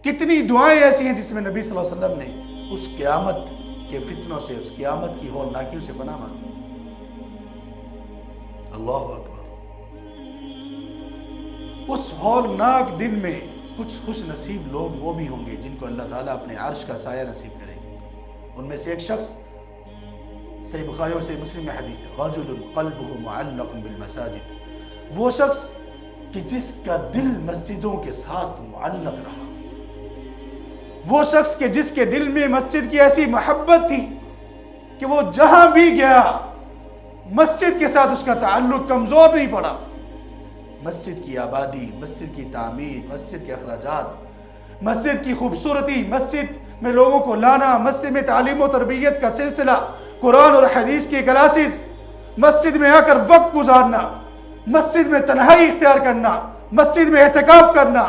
कितनी दुआएं ऐसी हैं जिसमें नबी सल्लल्लाहु अलैहि वसल्लम ने उस क़यामत के फितनों से, उस क़यामत की हौलनाकियों से पनाह मांगी। अल्लाह अकबर। उस हौलनाक दिन में कुछ खुश नसीब लोग वो भी होंगे जिनको अल्लाह ताला अपने अर्श का साया नसीब करेंगे। उनमें से एक शख्स, सही बुखारी और सही मुस्लिम में हदीस है, रजुलुन क़ल्बुहु मुअल्लक़ुन बिल मसाजिद, वो शख्स कि जिसका दिल मस्जिदों के साथ मुअल्लक़ रहा, वो शख्स के जिसके दिल में मस्जिद की ऐसी मोहब्बत थी कि वो जहां भी गया मस्जिद के साथ उसका ताल्लुक कमजोर नहीं पड़ा। मस्जिद की आबादी, मस्जिद की तामीर, मस्जिद के अखराजात, मस्जिद की खूबसूरती, मस्जिद में लोगों को लाना, मस्जिद में तालीम और तरबियत का सिलसिला, कुरान और हदीस की क्लासेस, मस्जिद में आकर वक्त गुजारना, मस्जिद में तन्हाई इख्तियार करना, मस्जिद में एहतिकाफ करना,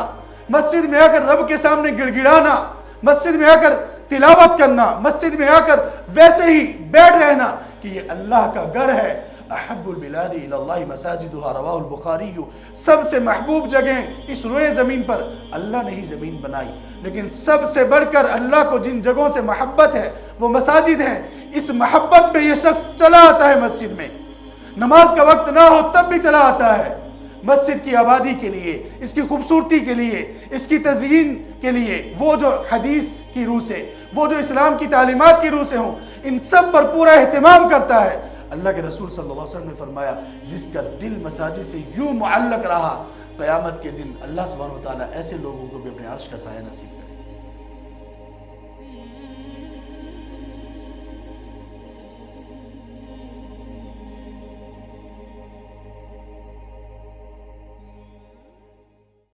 मस्जिद में आकर रब के सामने गिड़गिड़ाना, मस्जिद में आकर तिलावत करना, मस्जिद में आकर वैसे ही बैठ रहना कि ये अल्लाह का घर है। अहब्बुल बिलादी इलल्लाहि मसाजिदुहा, रवाहुल बुखारी। सबसे महबूब जगह इस रोए ज़मीन पर अल्लाह ने ही ज़मीन बनाई, लेकिन सबसे बढ़कर अल्लाह को जिन जगहों से मोहब्बत है वो मसाजिद हैं। इस मोहब्बत में ये शख्स चला आता है मस्जिद में, नमाज का वक्त ना हो तब भी चला आता है, मस्जिद की आबादी के लिए, इसकी खूबसूरती के लिए, इसकी तज़यीन के लिए, वो जो हदीस की रूह से, वो जो इस्लाम की तालीमात की रूह से हों, इन सब पर पूरा एहतिमाम करता है। अल्लाह के रसूल सल्लल्लाहु अलैहि वसल्लम ने फरमाया, जिसका दिल मसाजिद से यूं मुअल्लक़ रहा, क़यामत के दिन अल्लाह सुब्हानहू व तआला ऐसे लोगों को भी अपने अर्श का साया नसीब करे।